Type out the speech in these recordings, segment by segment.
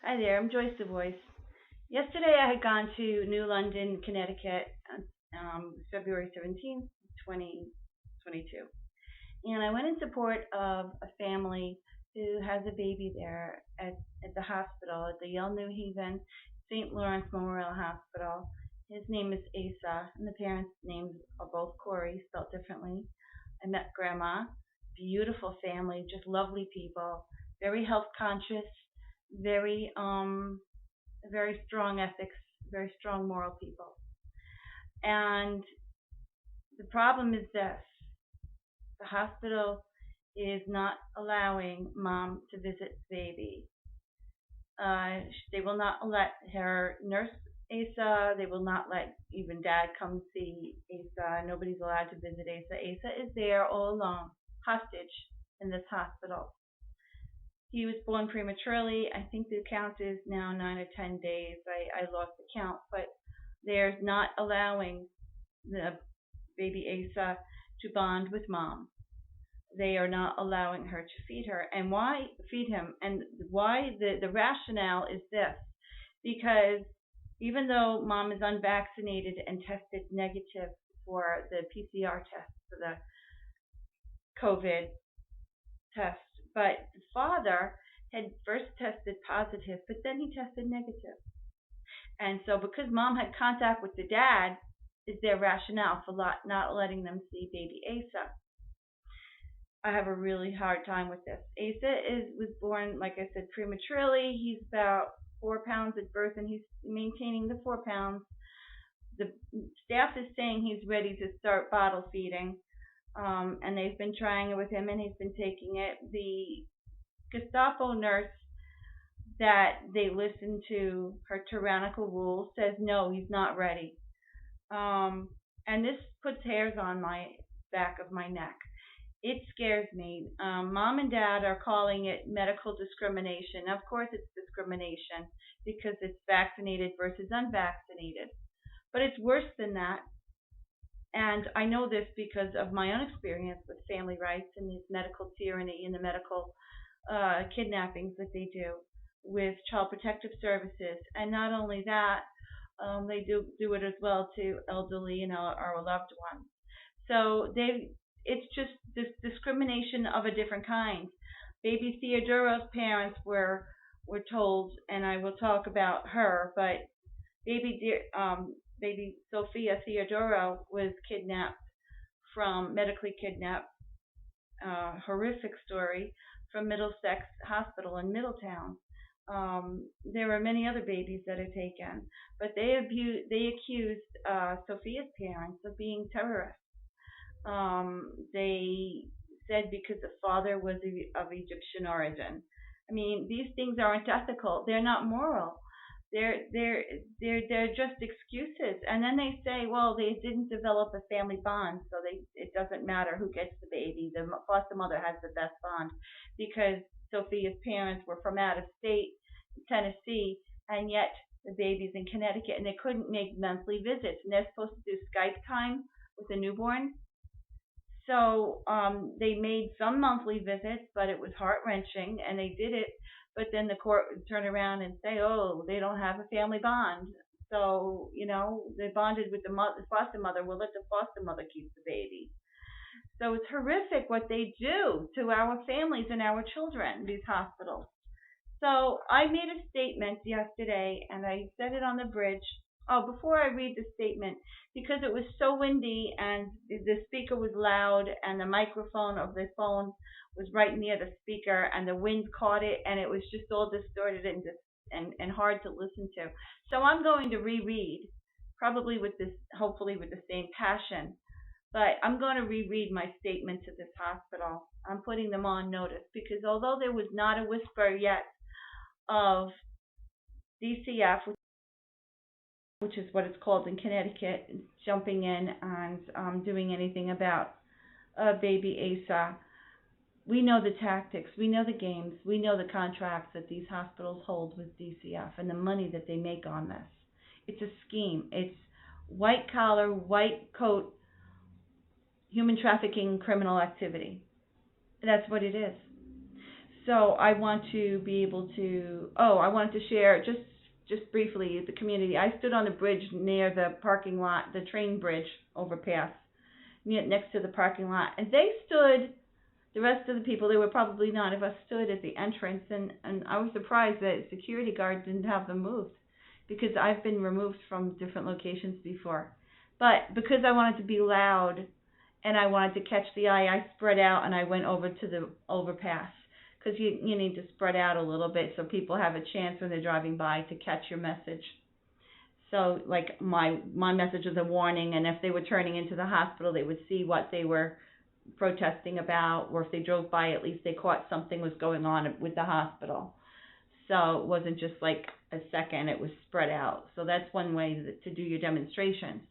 Hi there, I'm Joyce the Voice. Yesterday I had gone to New London, Connecticut, February 17th, 2022. And I went in support of a family who has a baby there at the hospital, at the Yale-New St. Lawrence Memorial Hospital. His name is Asa, and the parents' names are both Corey, spelled differently. I met Grandma, beautiful family, just lovely people, very health conscious, very very strong ethics, very strong moral people. And the problem is this: the hospital is not allowing mom to visit baby. They will not let her nurse Asa. They will not let even dad come see Asa. Nobody's allowed to visit Asa. Asa is there all alone, hostage in this hospital. He was born prematurely. I think the count is now 9 or 10 days. I lost the count, but they're not allowing the baby Asa to bond with mom. They are not allowing her to feed her. And why feed him? And why the rationale is this: because even though mom is unvaccinated and tested negative for the PCR test, for the COVID test, but the father had first tested positive, but then he tested negative. And so because mom had contact with the dad, is their rationale for not letting them see baby Asa. I have a really hard time with this. Asa was born, like I said, prematurely. He's about 4 pounds at birth, and he's maintaining the 4 pounds. The staff is saying he's ready to start bottle feeding. And they've been trying it with him, and he's been taking it. The Gestapo nurse that they listen to, her tyrannical rules, says no, he's not ready. And this puts hairs on my back of my neck. It scares me. Mom and dad are calling it medical discrimination. Of course it's discrimination because it's vaccinated versus unvaccinated. But it's worse than that. And I know this because of my own experience with family rights and this medical tyranny and the medical kidnappings that they do with Child Protective Services. And not only that, they do it as well to elderly and our loved ones. So it's just this discrimination of a different kind. Baby Theodora's parents were told, and I will talk about her, but baby Sophia Theodora was medically kidnapped, horrific story, from Middlesex Hospital in Middletown. There were many other babies that are taken, but they accused Sophia's parents of being terrorists. They said because the father was of Egyptian origin. I mean, these things aren't ethical. They're not moral. They're just excuses. And then they say, well, they didn't develop a family bond, so it doesn't matter who gets the baby. The foster mother has the best bond because Sophia's parents were from out of state, Tennessee, and yet the baby's in Connecticut, and they couldn't make monthly visits, and they're supposed to do Skype time with the newborn. So they made some monthly visits, but it was heart-wrenching, and they did it. But then the court would turn around and say, oh, they don't have a family bond. So, they bonded with the foster mother. We'll let the foster mother keep the baby. So it's horrific what they do to our families and our children, these hospitals. So I made a statement yesterday, and I said it on the bridge. Oh, before I read the statement, because it was so windy and the speaker was loud and the microphone of the phone was right near the speaker and the wind caught it and it was just all distorted and hard to listen to. So I'm going to reread, hopefully with the same passion, but I'm going to reread my statement to this hospital. I'm putting them on notice because although there was not a whisper yet of DCF, which is what it's called in Connecticut, jumping in and doing anything about baby Asa. We know the tactics, we know the games, we know the contracts that these hospitals hold with DCF and the money that they make on this. It's a scheme. It's white collar, white coat, human trafficking, criminal activity. That's what it is. So I want to be able to. Oh, I wanted to share just briefly the community. I stood on the bridge near the parking lot, the train bridge overpass, next to the parking lot, and they stood. The rest of the people, there were probably 9 of us, stood at the entrance, and I was surprised that security guard didn't have them moved, because I've been removed from different locations before. But because I wanted to be loud and I wanted to catch the eye, I spread out and I went over to the overpass, because you need to spread out a little bit so people have a chance when they're driving by to catch your message. So like my message was a warning, and if they were turning into the hospital, they would see what they were protesting about, or if they drove by, at least they caught something was going on with the hospital. So it wasn't just like a second, it was spread out. So that's one way to do your demonstrations.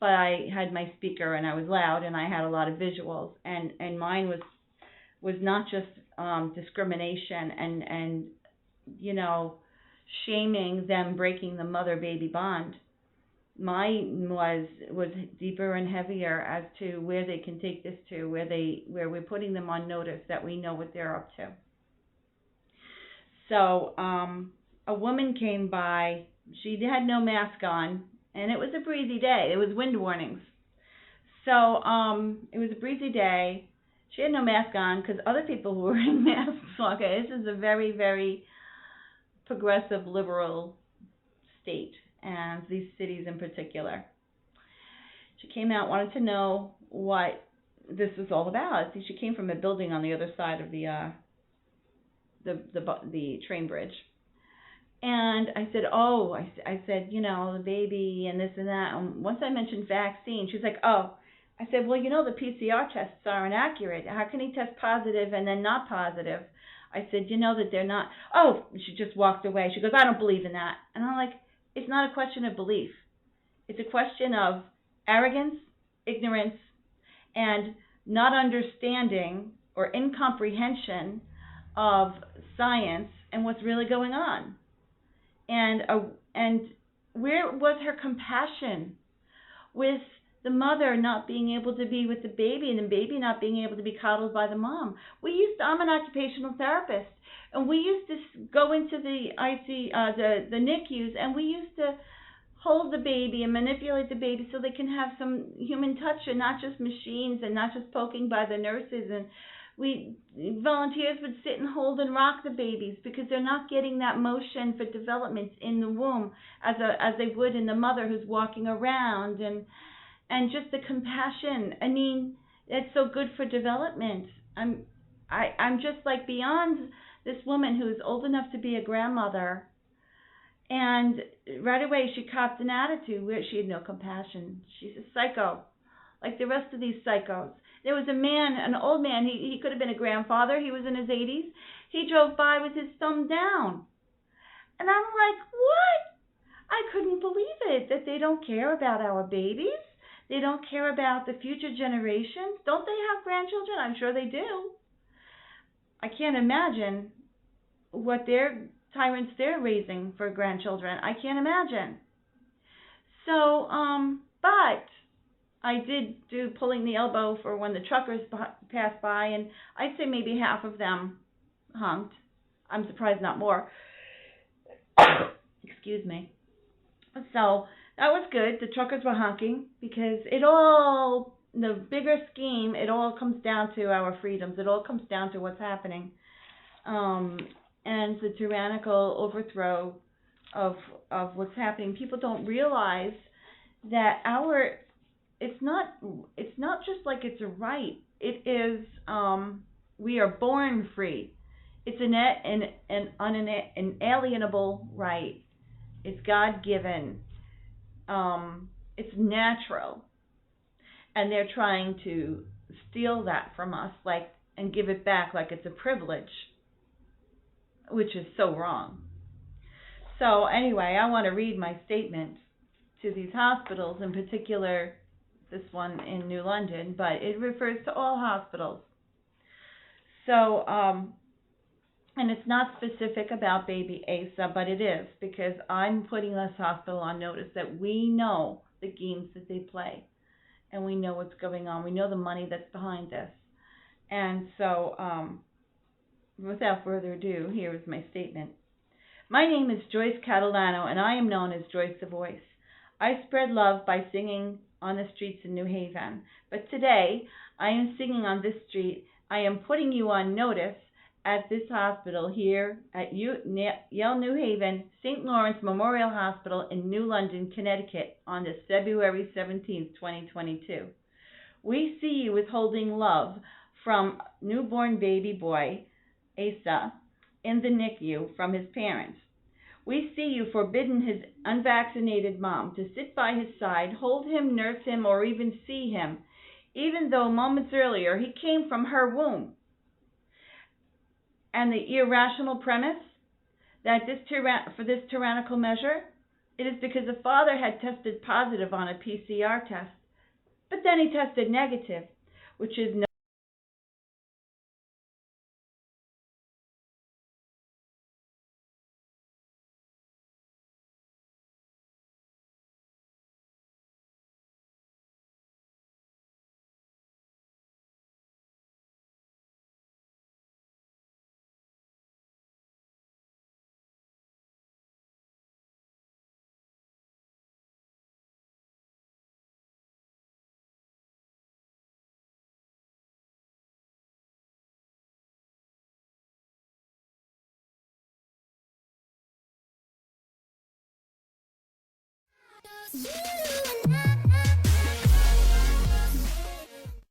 But I had my speaker and I was loud and I had a lot of visuals, and mine was not just discrimination and shaming them breaking the mother-baby bond. Mine was deeper and heavier as to where they can take this to, where we're putting them on notice that we know what they're up to. So a woman came by. She had no mask on, and it was a breezy day. It was wind warnings. So it was a breezy day. She had no mask on because other people were wearing masks. Okay, this is a very, very progressive, liberal state, and these cities in particular. She came out, wanted to know what this was all about. See, she came from a building on the other side of the train bridge. And I said, I said, the baby and this and that. And once I mentioned vaccine, she's like, oh. I said, well, the PCR tests are inaccurate. How can he test positive and then not positive? I said, that they're not. Oh, she just walked away. She goes, I don't believe in that. And I'm like, it's not a question of belief. It's a question of arrogance, ignorance, and not understanding or incomprehension of science and what's really going on. And where was her compassion with the mother not being able to be with the baby and the baby not being able to be coddled by the mom? I'm an occupational therapist, and we used to go into the the NICUs, and we used to hold the baby and manipulate the baby so they can have some human touch and not just machines and not just poking by the nurses. And volunteers would sit and hold and rock the babies because they're not getting that motion for development in the womb as they would in the mother who's walking around, and just the compassion. I mean, it's so good for development. I'm just like beyond this woman who is old enough to be a grandmother, and right away she copped an attitude where she had no compassion. She's a psycho, like the rest of these psychos. There was a man, an old man, he could have been a grandfather, he was in his 80s. He drove by with his thumb down. And I'm like, what? I couldn't believe it, that they don't care about our babies. They don't care about the future generations. Don't they have grandchildren? I'm sure they do. I can't imagine what their tyrants they're raising for grandchildren. I can't imagine. So, but I did do pulling the elbow for when the truckers passed by, and I'd say maybe half of them honked. I'm surprised not more. Excuse me. So that was good. The truckers were honking because the bigger scheme, it all comes down to our freedoms. It all comes down to what's happening. And the tyrannical overthrow of what's happening. People don't realize that it's not just like it's a right. It is, we are born free. It's an inalienable right. It's God-given. It's natural. And they're trying to steal that from us, and give it back like it's a privilege, which is so wrong. So anyway, I want to read my statement to these hospitals, in particular this one in New London, but it refers to all hospitals. So, and it's not specific about baby Asa, but it is, because I'm putting this hospital on notice that we know the games that they play, and we know what's going on. We know the money that's behind this. And so without further ado, here is my statement. My name is Joyce Catalano, and I am known as Joyce the Voice. I spread love by singing on the streets in New Haven. But today, I am singing on this street. I am putting you on notice at this hospital here at Yale-New Haven, St. Lawrence Memorial Hospital in New London, Connecticut on this February 17th, 2022. We see you withholding love from newborn baby boy, Asa, in the NICU from his parents. We see you forbidden his unvaccinated mom to sit by his side, hold him, nurse him, or even see him, even though moments earlier he came from her womb. And the irrational premise that for this tyrannical measure, it is because the father had tested positive on a PCR test, but then he tested negative, which is no You